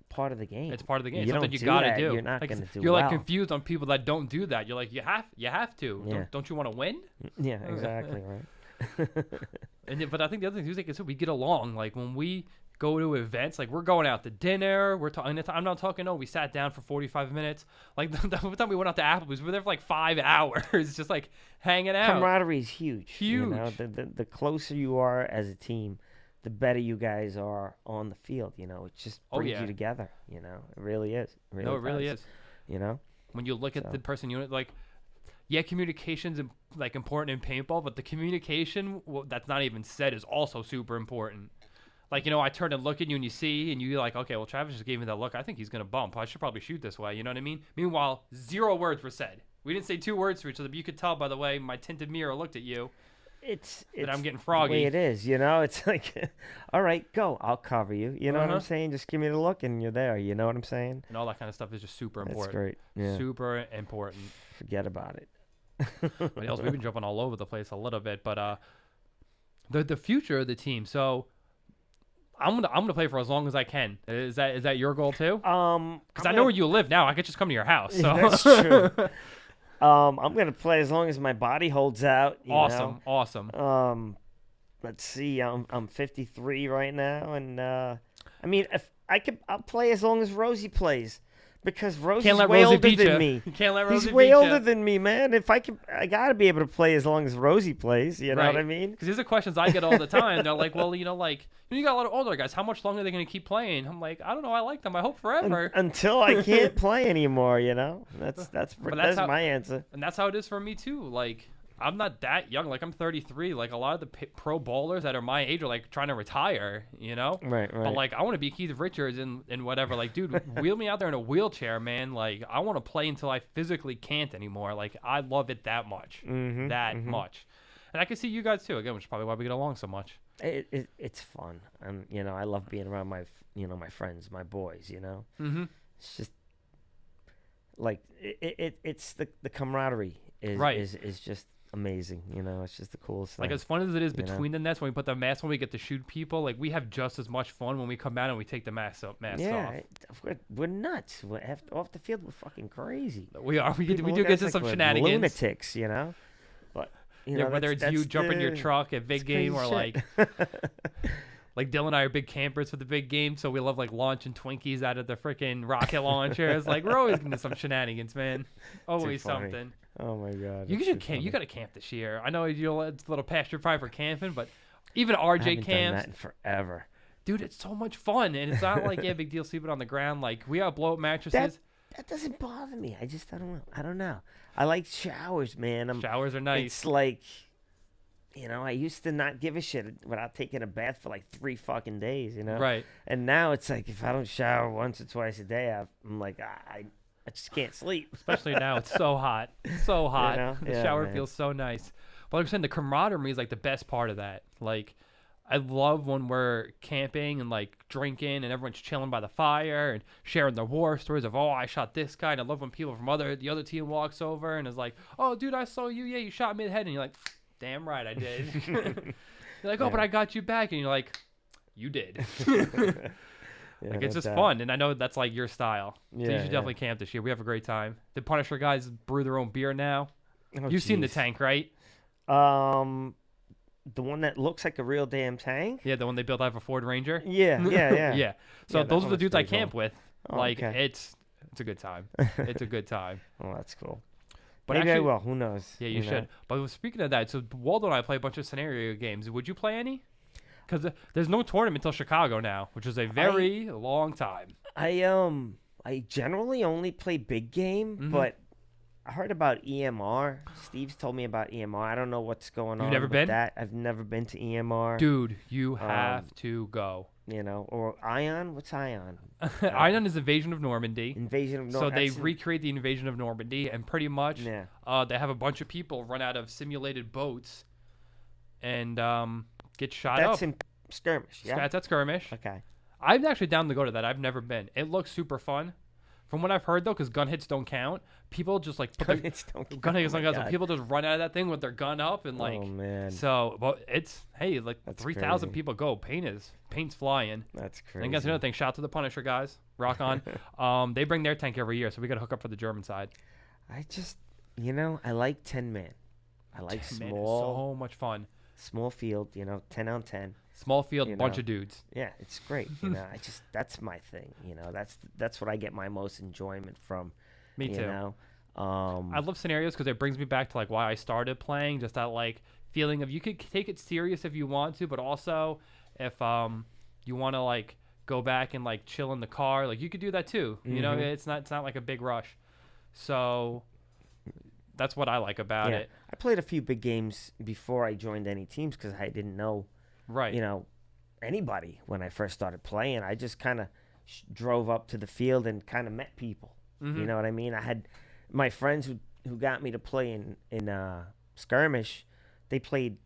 part of the game. It's part of the game. It's something you gotta do. You're not gonna do. You're like confused on people that don't do that. You're like, you have to. Yeah. Don't you want to win? Yeah, exactly right. But I think the other thing is we get along. Like when we go to events, like we're going out to dinner. We're talking. I'm not talking. Oh, we sat down for 45 minutes. Like the time we went out to Applebee's, we were there for like 5 hours, just like hanging out. Camaraderie is huge. Huge. You know, the closer you are as a team, the better you guys are on the field. You know, it just brings you together. You know, it really is. It really is. You know, when you look at the person unit, like, yeah, communication's like important in paintball, but the communication that's not even said is also super important. Like, you know, I turn and look at you and you see, and you're like, okay, well, Travis just gave me that look. I think he's going to bump. I should probably shoot this way. You know what I mean? Meanwhile, 0 words were said. We didn't say 2 words to each other, but you could tell by the way my tinted mirror looked at you. It's I'm getting froggy. The way it is, you know? It's like, all right, go. I'll cover you. You know what I'm saying? Just give me the look and you're there. You know what I'm saying? And all that kind of stuff is just super important. That's great. Yeah. Super important. Forget about it. What else? We've been jumping all over the place a little bit, but the future of the team. So I'm gonna play for as long as I can. Is that your goal too? Because I know where you live now. I could just come to your house. So. That's true. I'm gonna play as long as my body holds out. Awesome. Let's see. I'm 53 right now, and I mean, if I'll play as long as Rosie plays. Because Rosie's way older than me. You can't let Rosie He's way older than me, man. If I gotta be able to play as long as Rosie plays. You know what I mean? Because these are questions I get all the time. They're like, well, you know, like you got a lot of older guys. How much longer are they gonna keep playing? I'm like, I don't know. I like them. I hope forever. Until I can't play anymore. You know, that's my answer. And that's how it is for me too. Like, I'm not that young. Like, I'm 33. Like, a lot of the pro bowlers that are my age are, like, trying to retire, you know? Right. But, like, I want to be Keith Richards and whatever. Like, dude, wheel me out there in a wheelchair, man. Like, I want to play until I physically can't anymore. Like, I love it that much. Much. And I can see you guys, too, again, which is probably why we get along so much. It's fun. And, you know, I love being around my friends, my boys, you know? It's just, like, it's the camaraderie is just amazing, you know. It's just the coolest thing. Like, as fun as it is between the nets when we put the mask on, we get to shoot people. Like, we have just as much fun when we come out and we take the mask off. We're nuts. Off the field, we're fucking crazy. We are. We do get to some shenanigans. Lunatics, you know. But you know, whether it's you jumping your truck at big game or like. Like, Dylan and I are big campers for the big game, so we love, like, launching Twinkies out of the freaking rocket launchers. Like, we're always into some shenanigans, man. Always something. Oh, my God. You should camp. You got to camp this year. I know it's a little past your prime for camping, but even RJ camps. I haven't done that in forever. Dude, it's so much fun, and it's not like, big deal sleeping on the ground. Like, we have blow-up mattresses. That doesn't bother me. I don't know. I like showers, man. Showers are nice. It's like... You know, I used to not give a shit without taking a bath for like 3 fucking days, you know? Right. And now it's like if I don't shower once or twice a day, I'm like, I just can't sleep. Especially now. It's so hot. So hot. You know? The shower feels so nice. But like I'm saying, the camaraderie is like the best part of that. Like, I love when we're camping and like drinking and everyone's chilling by the fire and sharing their war stories of, oh, I shot this guy. And I love when people from the other team walks over and is like, oh, dude, I saw you. Yeah, you shot me in the head. And you're like... Damn right I did. You're like, oh, but I got you back. And you're like, you did. Like, it's just fun. And I know that's like your style. So you should definitely camp this year. We have a great time. The Punisher guys brew their own beer now. You've seen the tank, right? the one that looks like a real damn tank. Yeah, the one they built out of a Ford Ranger. Yeah. Yeah. So Yeah, that those are one the looks dudes I pretty cool. camp with. Oh, Like okay. it's a good time. It's a good time. Oh, that's cool. But Maybe I actually, will. Who knows? yeah, you should. But speaking of that, so Waldo and I play a bunch of scenario games. Would you play any? Because there's no tournament until Chicago now, which is a very long time. I generally only play big game, but I heard about EMR. Steve's told me about EMR. I don't know what's going on. You've never with been? that. I've never been to EMR. Dude, you have to go. You know, or Ion. What's Ion? Ion is Invasion of Normandy. Invasion of So Normandy. they recreate the Invasion of Normandy, and pretty much Yeah. they have a bunch of people run out of simulated boats and get shot That's up. in skirmish. Yeah. That's at Skirmish. Okay. I'm actually down to go to that. I've never been. It looks super fun. From what I've heard, though, because gun hits don't count, people just like put their It's don't gun hits oh don't my count. So God. people just run out of that thing with their gun up and like. Oh man. So, but it's hey, like That's 3,000 crazy. people go. Paint's flying. That's crazy. And guess another thing. Shout out to the Punisher guys. Rock on. They bring their tank every year, so we got to hook up for the German side. I just, I like 10 man. I like 10 man is small, so much fun. small field. 10 on 10. Small field, You bunch know. of dudes. Yeah, it's great. That's my thing. That's what I get my most enjoyment from. Me too. You know, I love scenarios because it brings me back to like why I started playing. Just that like feeling of you could take it serious if you want to, but also if you want to like go back and like chill in the car, like you could do that too. You know, it's not like a big rush. So that's what I like about it. I played a few big games before I joined any teams because I didn't know, Right. anybody when I first started playing. I just kind of drove up to the field and kind of met people. You know what I mean? I had my friends who got me to play in skirmish. They played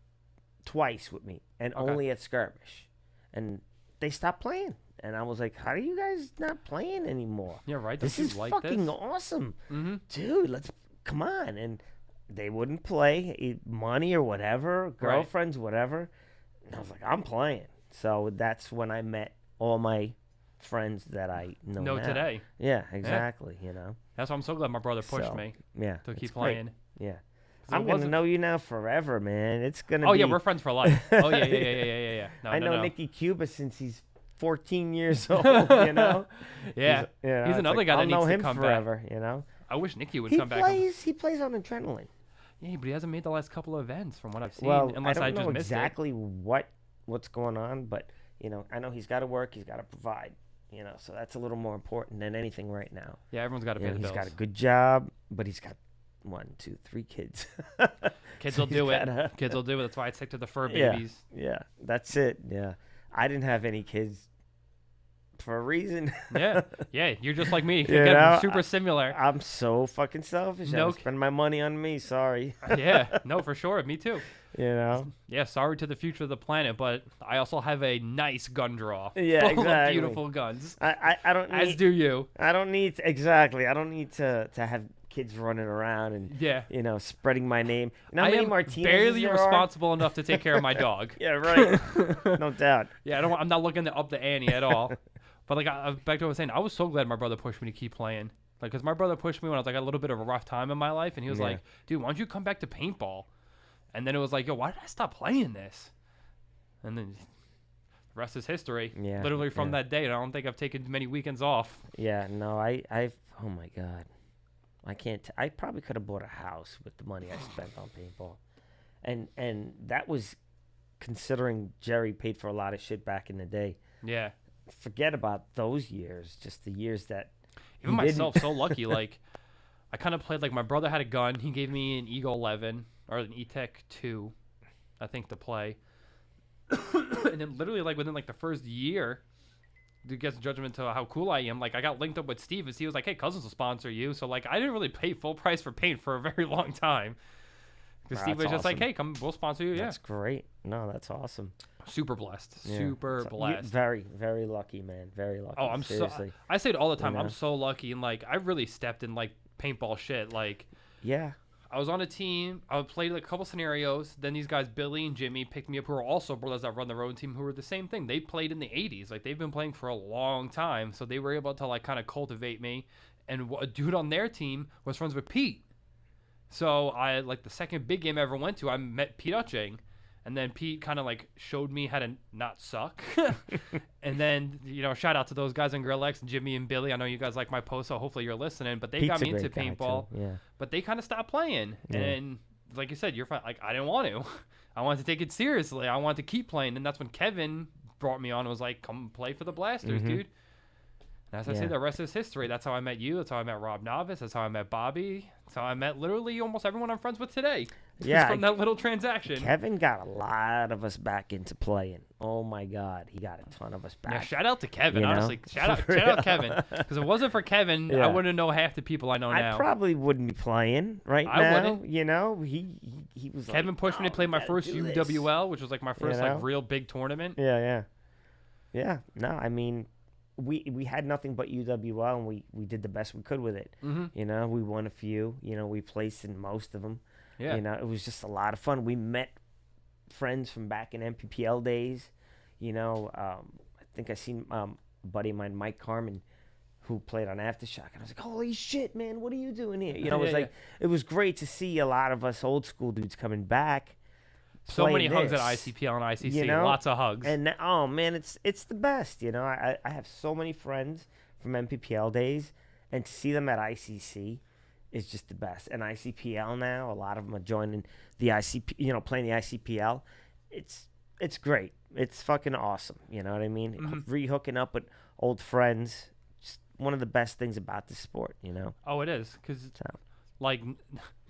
twice with me and only at skirmish, and they stopped playing. And I was like, "How are you guys not playing anymore? Yeah, right. This Don't is you like fucking this? awesome, Mm-hmm. dude. Let's come on." And they wouldn't play, money or whatever, girlfriends, whatever. And I was like, "I'm playing." So that's when I met all my friends that I know now. Today. Yeah, exactly. That's why I'm so glad my brother pushed me Yeah, to keep it's great. playing. Yeah, 'Cause I'm it gonna wasn't- know you now forever, man. It's gonna. Oh be, yeah, we're friends for life. Oh yeah. No, I know no. Nicky Cuba since he's 14 years old. You know. Yeah, He's he's another guy I'll that needs know to him come forever. back. I wish Nicky would He come back. plays. He plays on adrenaline. Yeah, but he hasn't made the last couple of events from what I've seen. Well, unless I don't just know missed exactly what's going on, but I know he's got to work. He's got to provide. So that's a little more important than anything right now. it. Yeah, everyone's got to pay the He's bills. got a good job, but he's got 1, 2, 3 kids. Kids So will he's do it. gotta- Kids will do it. That's why I stick to the fur Yeah. babies. Yeah, that's it. Yeah, I didn't have any kids for a reason. Yeah, you're just like me. You Again, know, super similar. I'm so fucking selfish. I No don't spend my money on me. Sorry. Yeah, no, for sure. Me too. Yeah, sorry to the future of the planet, but I also have a nice gun draw. Yeah, full exactly. of beautiful guns. I don't need. As do you. I don't need exactly. I don't need to have kids running around and Yeah. Spreading my name. You know how I many am Martinez barely there are? responsible enough to take care of my dog. Yeah, right. No doubt. Yeah, I'm not looking to up the ante at all. But like back to what I was saying, I was so glad my brother pushed me to keep playing. Like, because my brother pushed me when I was like a little bit of a rough time in my life, and he was Yeah. like, "Dude, why don't you come back to paintball?" And then it was like, "Yo, why did I stop playing this?" And then the rest is history. Yeah, Literally from yeah. that day, I don't think I've taken many weekends off. Yeah, no, I've. Oh my God, I can't. I probably could have bought a house with the money I spent on paintball, and that was considering Jerry paid for a lot of shit back in the day. Yeah. Forget about those years, just the years that. Even he didn't. myself, so lucky. Like, I kind of played like my brother had a gun. He gave me an Eagle 11 or an E-Tech 2, I think, to play. And then literally like within like the first year, to get judgment to how cool I am, like I got linked up with Steve, and he was like, "Hey, Cousins will sponsor you." So like I didn't really pay full price for paint for a very long time. Because Wow, Steve was that's just like, awesome. "Hey, come, we'll sponsor you." That's great. No, that's awesome. Super blessed. Yeah. Super So, blessed. very, very lucky, man. Very lucky. Oh, I'm seriously. so. I say it all the time. You know? I'm so lucky, and like I really stepped in like paintball shit. Like Yeah. I was on a team. I played like a couple scenarios. Then these guys, Billy and Jimmy, picked me up, who are also brothers that run their own team, who were the same thing. They played in the 80s. Like they've been playing for a long time, so they were able to like kind of cultivate me. And a dude on their team was friends with Pete. So I like the second big game I ever went to. I met Pete Utching, And then Pete kind of like showed me how to not suck. And then, shout out to those guys in Grill X, Jimmy and Billy. I know you guys like my post, so hopefully you're listening. But they Pete's got me a into great guy, paintball. too. Yeah. But they kind of stopped playing. Yeah. And like you said, you're fine. Like, I didn't want to. I wanted to take it seriously. I wanted to keep playing. And that's when Kevin brought me on and was like, come play for the Blasters, dude. And as I say, the rest is history. That's how I met you. That's how I met Rob Novice. That's how I met Bobby. That's how I met literally almost everyone I'm friends with today. Yeah. From that little transaction. Kevin got a lot of us back into playing. Oh, my God. He got a ton of us back. Yeah, shout out to Kevin, You know? honestly. Shout out Kevin. Because if it wasn't for Kevin, I wouldn't know half the people I know now. I probably wouldn't be playing right I now. wouldn't. He was Kevin like, pushed me to play my first do this." UWL, which was like my first like real big tournament. Yeah. No, I mean, we had nothing but UWL, and we did the best we could with it. Mm-hmm. We won a few. We placed in most of them. Yeah. It was just a lot of fun. We met friends from back in MPPL days. I think I seen a buddy of mine, Mike Carmen, who played on Aftershock, and I was like, "Holy shit, man! What are you doing here?" It was great to see a lot of us old school dudes coming back. So many playing hugs at this. ICPL and ICC. Lots of hugs. And oh man, it's the best. I have so many friends from MPPL days, and to see them at ICC is just the best. And ICPL now, a lot of them are joining the ICP. Playing the ICPL. It's great. It's fucking awesome. You know what I mean? Mm-hmm. Rehooking up with old friends. Just one of the best things about the sport. Oh, it is, because like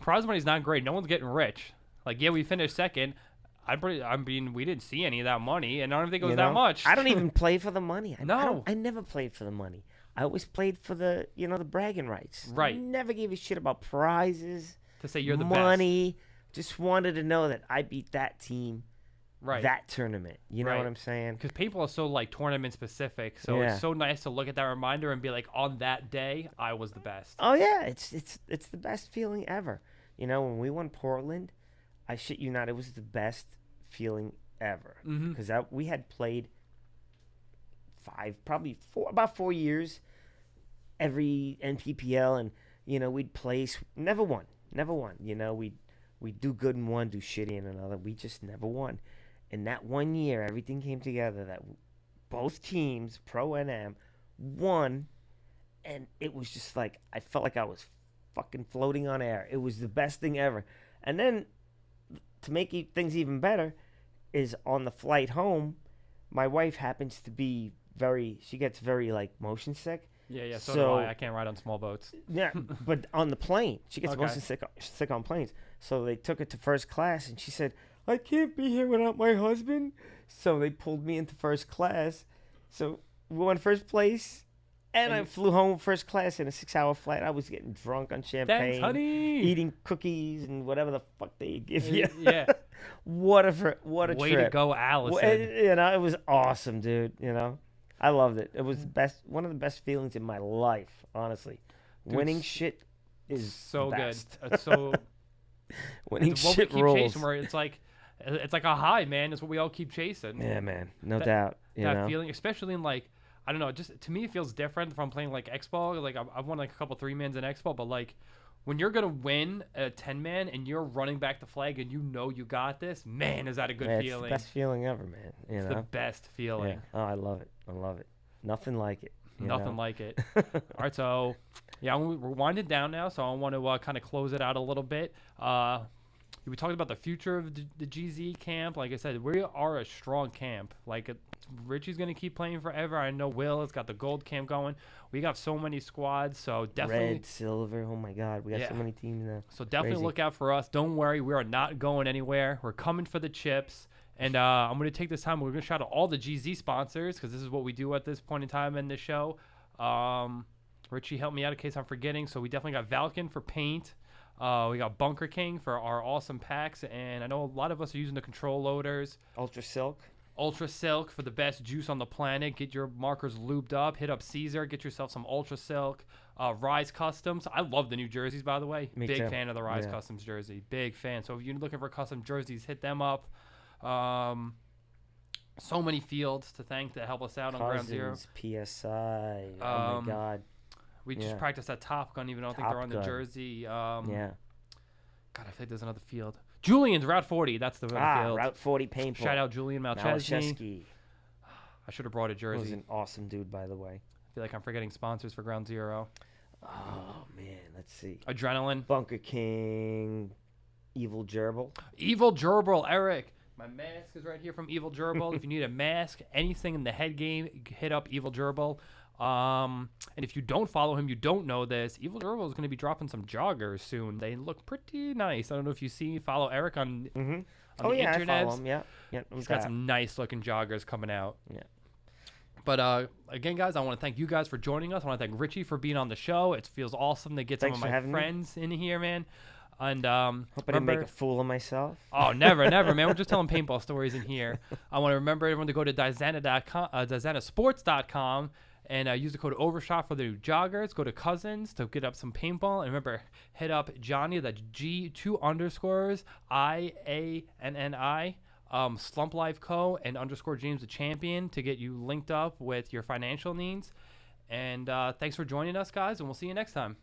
prize money's not great. No one's getting rich. Like, yeah, we finished second. We didn't see any of that money, and I don't think it was that much. I don't even play for the money. No. I never played for the money. I always played for the bragging rights. Right. I never gave a shit about prizes. To say you're the money. Just wanted to know that I beat that team. Right. That tournament. You know what I'm saying? Because paintball is so like tournament specific, so it's so nice to look at that reminder and be like, on that day, I was the best. Oh yeah, it's the best feeling ever. When we won Portland, I shit you not, it was the best feeling ever. Because we had played about 4 years, every NPPL, and we'd place, never won. We'd do good in one, do shitty in another. We just never won. And that 1 year, everything came together that both teams, Pro and Am, won, and it was just like, I felt like I was fucking floating on air. It was the best thing ever. And then, to make things even better, is on the flight home, my wife happens to be she gets very like motion sick. Yeah, so do I. I can't ride on small boats. Yeah, but on the plane, she gets motion sick on planes. So they took her to first class, and she said, "I can't be here without my husband." So they pulled me into first class. So we won first place, and I flew home first class in a 6-hour flight. I was getting drunk on champagne, thanks, honey, eating cookies and whatever the fuck they give you. Yeah. What a way trip. To go, Allison. It was awesome, dude. I loved it. It was one of the best feelings in my life, honestly. Dude, winning shit is so best. Good. It's so winning it's what shit we keep rules. Chasing, where it's like a high, man. It's what we all keep chasing. Yeah, man. No doubt. That feeling, especially in like, I don't know, just to me it feels different if I'm playing like X-Ball. Like I've won like a couple 3-mans in X-Ball, but like when you're gonna win a 10-man and you're running back the flag and you got this, man, is that a good feeling? It's the best feeling ever, man. It's the best feeling. Yeah. Oh, I love it. Nothing like it. Nothing like it. All right, so we're winding down now, so I want to kind of close it out a little bit. We talked about the future of the GZ camp. Like I said, we are a strong camp. Like Richie's gonna keep playing forever. I know Will has got the gold camp going. We got so many squads, so definitely red, silver. Oh my God, we got so many teams now. So definitely look out for us. Don't worry, we are not going anywhere. We're coming for the chips. And I'm going to take this time. We're going to shout out all the GZ sponsors because this is what we do at this point in time in the show. Richie helped me out in case I'm forgetting. So we definitely got Valken for paint. We got Bunker King for our awesome packs. And I know a lot of us are using the control loaders. Ultra Silk for the best juice on the planet. Get your markers lubed up. Hit up Caesar. Get yourself some Ultra Silk. Rise Customs. I love the new jerseys, by the way. Me Big too. fan of the Rise Customs jersey. Big fan. So if you're looking for custom jerseys, hit them up. So many fields to thank to help us out on Ground Zero. PSI. Oh my God. We just practiced at Top Gun, even though I don't think they're on the jersey. God, I think there's another field. Julian's Route 40. That's the field. Route 40 Paintball. Shout out Julian Malchesky. Malchesky. I should have brought a He jersey. was an awesome dude, by the way. I feel like I'm forgetting sponsors for Ground Zero. Oh, man. Let's see. Adrenaline. Bunker King. Evil Gerbil. Evil Gerbil, Eric. My mask is right here from Evil Gerbil. If you need a mask, anything in the head game, hit up Evil Gerbil. And if you don't follow him, you don't know this. Evil Gerbil is going to be dropping some joggers soon. They look pretty nice. I don't know if you follow Eric on, on the internet. I follow him. Yeah. He's got some nice looking joggers coming out. Yeah. But again, guys, I want to thank you guys for joining us. I want to thank Richie for being on the show. It feels awesome to get Thanks some of my friends in here, man. And hope I didn't make a fool of myself. Oh, never, man. We're just telling paintball stories in here. I want to remember everyone to go to DizanaSports.com and use the code Overshot for the new joggers. Go to Cousins to get up some paintball. And remember, hit up Johnny, that's G2_IANNI, Slump Life Co. and _James the Champion to get you linked up with your financial needs. And thanks for joining us, guys, and we'll see you next time.